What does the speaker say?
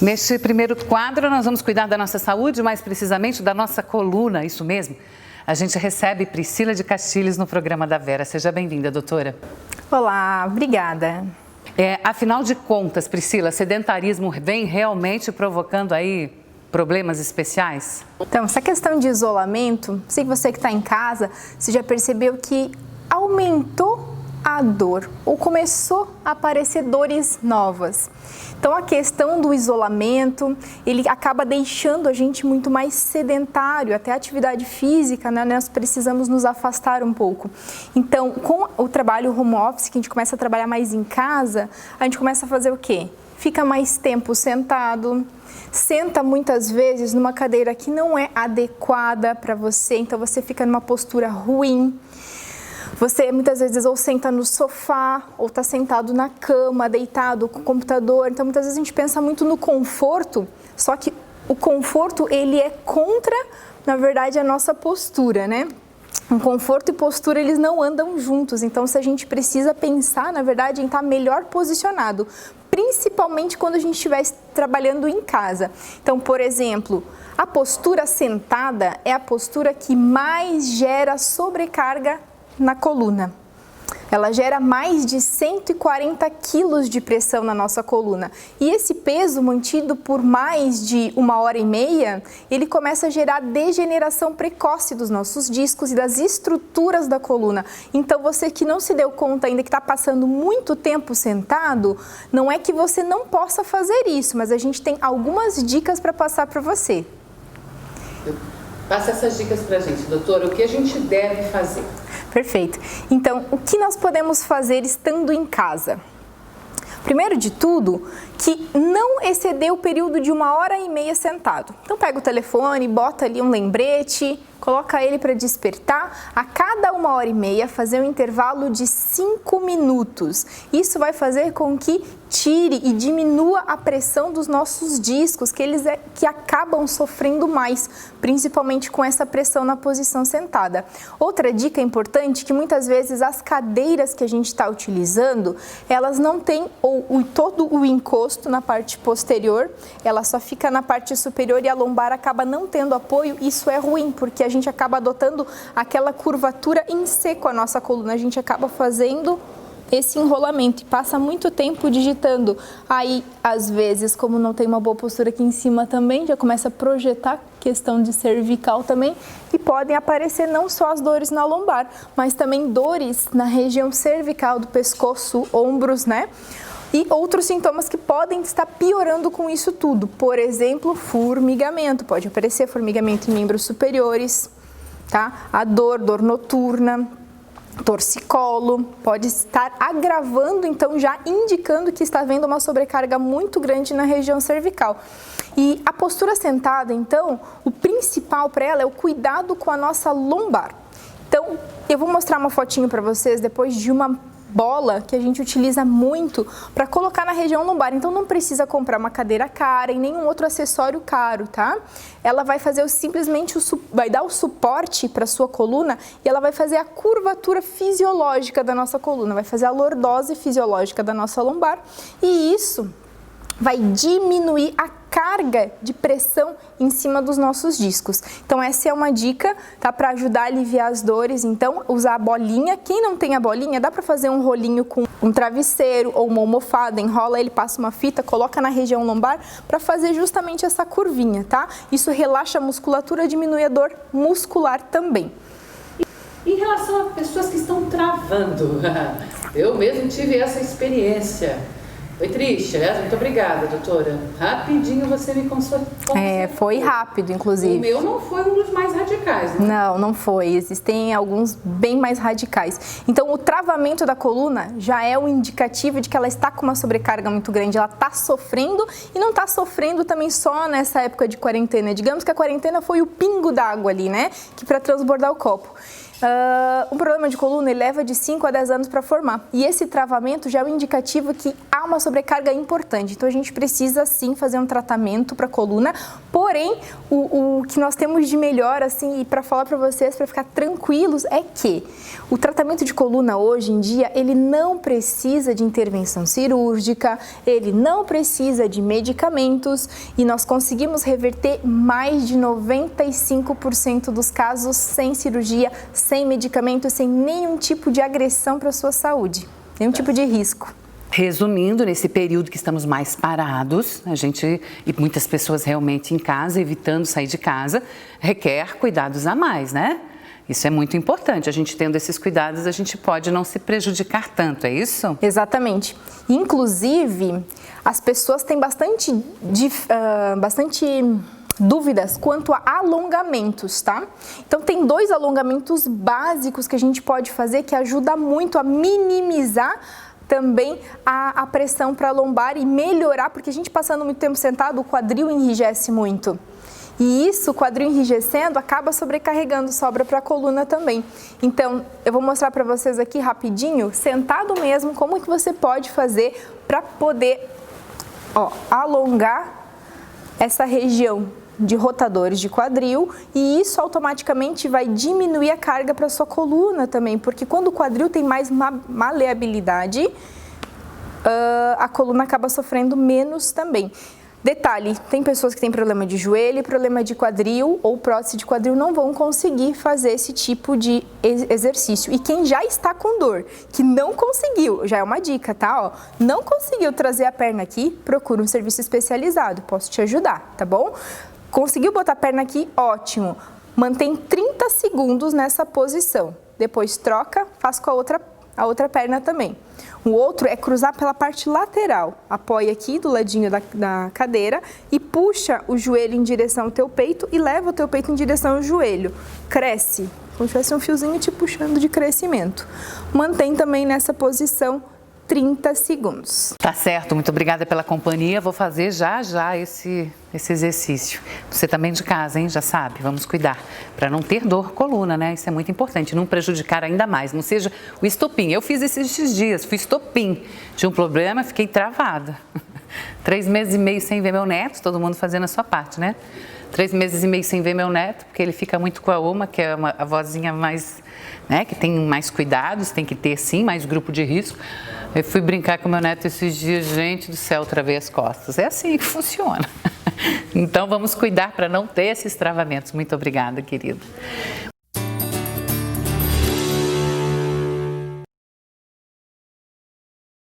Neste primeiro quadro, nós vamos cuidar da nossa saúde, mais precisamente da nossa coluna, isso mesmo. A gente recebe Priscila de Castilhos no programa da Vera. Seja bem-vinda, doutora. Olá, obrigada. Afinal de contas, Priscila, sedentarismo vem realmente provocando aí problemas especiais? Então, essa questão de isolamento, sei que você que está em casa, você já percebeu que aumentou a dor ou começou a aparecer dores novas. Então, a questão do isolamento, ele acaba deixando a gente muito mais sedentário, até a atividade física, né? Nós precisamos nos afastar um pouco. Então, com o trabalho home office, que a gente começa a trabalhar mais em casa, a gente começa a fazer o quê? Fica mais tempo sentado, senta muitas vezes numa cadeira que não é adequada para você, então você fica numa postura ruim. Você muitas vezes ou senta no sofá, ou está sentado na cama, deitado com o computador. Então, muitas vezes a gente pensa muito no conforto, só que o conforto, ele é contra, na verdade, a nossa postura, né? O conforto e postura, eles não andam juntos. Então, se a gente precisa pensar, na verdade, em estar melhor posicionado, principalmente quando a gente estiver trabalhando em casa. Então, por exemplo, a postura sentada é a postura que mais gera sobrecarga na coluna. Ela gera mais de 140 quilos de pressão na nossa coluna. E esse peso mantido por mais de 1h30, ele começa a gerar degeneração precoce dos nossos discos e das estruturas da coluna. Então, você que não se deu conta ainda que está passando muito tempo sentado, não é que você não possa fazer isso, mas a gente tem algumas dicas para passar para você. Passa essas dicas para a gente, doutora. O que a gente deve fazer? Perfeito. Então, o que nós podemos fazer estando em casa? Primeiro de tudo, que não exceder o período de 1h30 sentado. Então, pega o telefone, bota ali um lembrete, coloca ele para despertar. A cada 1h30, fazer um intervalo de 5 minutos. Isso vai fazer com que tire e diminua a pressão dos nossos discos, que acabam sofrendo mais, principalmente com essa pressão na posição sentada. Outra dica importante, que muitas vezes as cadeiras que a gente está utilizando, elas não têm todo o encosto na parte posterior, ela só fica na parte superior e a lombar acaba não tendo apoio. Isso é ruim, porque a gente acaba adotando aquela curvatura em seco a nossa coluna, a gente acaba fazendo esse enrolamento e passa muito tempo digitando. Aí, às vezes, como não tem uma boa postura aqui em cima também, já começa a projetar questão de cervical também e podem aparecer não só as dores na lombar, mas também dores na região cervical do pescoço, ombros, né? E outros sintomas que podem estar piorando com isso tudo. Por exemplo, formigamento. Pode aparecer formigamento em membros superiores, tá? A dor noturna, torcicolo, pode estar agravando, então já indicando que está havendo uma sobrecarga muito grande na região cervical. E a postura sentada, então, o principal para ela é o cuidado com a nossa lombar. Então, eu vou mostrar uma fotinho para vocês depois de uma bola que a gente utiliza muito para colocar na região lombar. Então, não precisa comprar uma cadeira cara e nenhum outro acessório caro, tá? Ela vai fazer vai dar o suporte para a sua coluna e ela vai fazer a curvatura fisiológica da nossa coluna, vai fazer a lordose fisiológica da nossa lombar e isso vai diminuir a carga de pressão em cima dos nossos discos. Então, essa é uma dica, tá? Para ajudar a aliviar as dores. Então, usar a bolinha. Quem não tem a bolinha, dá para fazer um rolinho com um travesseiro ou uma almofada, enrola ele, passa uma fita, coloca na região lombar para fazer justamente essa curvinha, tá? Isso relaxa a musculatura, diminui a dor muscular também. Em relação a pessoas que estão travando, eu mesmo tive essa experiência. Foi triste, aliás, muito obrigada, doutora. Rapidinho você me consolou. Foi rápido, inclusive. O meu não foi um dos mais radicais, né? Não foi. Existem alguns bem mais radicais. Então, o travamento da coluna já é um indicativo de que ela está com uma sobrecarga muito grande. Ela está sofrendo e não está sofrendo também só nessa época de quarentena. Digamos que a quarentena foi o pingo d'água ali, né? Que para transbordar o copo. Um problema de coluna ele leva de 5 a 10 anos para formar. E esse travamento já é um indicativo que há uma sobrecarga importante. Então, a gente precisa, sim, fazer um tratamento para a coluna. Porém, o que nós temos de melhor, assim, e para falar para vocês, para ficar tranquilos, é que o tratamento de coluna hoje em dia, ele não precisa de intervenção cirúrgica, ele não precisa de medicamentos e nós conseguimos reverter mais de 95% dos casos sem cirurgia, sem medicamento, sem nenhum tipo de agressão para a sua saúde, nenhum tipo de risco. Resumindo, nesse período que estamos mais parados, e muitas pessoas realmente em casa, evitando sair de casa, requer cuidados a mais, né? Isso é muito importante. A gente tendo esses cuidados, a gente pode não se prejudicar tanto, é isso? Exatamente. Inclusive, as pessoas têm bastante dúvidas quanto a alongamentos, tá? Então, tem 2 alongamentos básicos que a gente pode fazer que ajuda muito a minimizar também a pressão para a lombar e melhorar, porque a gente passando muito tempo sentado, o quadril enrijece muito. E isso, o quadril enrijecendo, acaba sobrecarregando, sobra para a coluna também. Então, eu vou mostrar para vocês aqui rapidinho, sentado mesmo, como que você pode fazer para poder alongar essa região de rotadores de quadril e isso automaticamente vai diminuir a carga para sua coluna também, porque quando o quadril tem mais maleabilidade, a coluna acaba sofrendo menos também. Detalhe, tem pessoas que têm problema de joelho, problema de quadril ou prótese de quadril não vão conseguir fazer esse tipo de exercício. E quem já está com dor, que não conseguiu, já é uma dica, tá? Não conseguiu trazer a perna aqui, procura um serviço especializado, posso te ajudar, tá bom? Conseguiu botar a perna aqui? Ótimo. Mantém 30 segundos nessa posição. Depois troca, faz com a outra perna também. O outro é cruzar pela parte lateral. Apoia aqui do ladinho da cadeira e puxa o joelho em direção ao teu peito e leva o teu peito em direção ao joelho. Cresce, como se tivesse um fiozinho te puxando de crescimento. Mantém também nessa posição 30 segundos. Tá certo, muito obrigada pela companhia. Vou fazer já esse exercício. Você também de casa, hein? Já sabe, vamos cuidar para não ter dor coluna, né? Isso é muito importante, não prejudicar ainda mais, não seja o estopim. Eu fiz esses dias, fui estopim de um problema, fiquei travada. 3 meses e meio sem ver meu neto, todo mundo fazendo a sua parte, né? 3 meses e meio sem ver meu neto, porque ele fica muito com a Uma, que é a vozinha mais, né, que tem mais cuidados, tem que ter sim, mais grupo de risco. Eu fui brincar com meu neto esses dias, gente do céu, travei as costas. É assim que funciona. Então vamos cuidar para não ter esses travamentos. Muito obrigada, querido.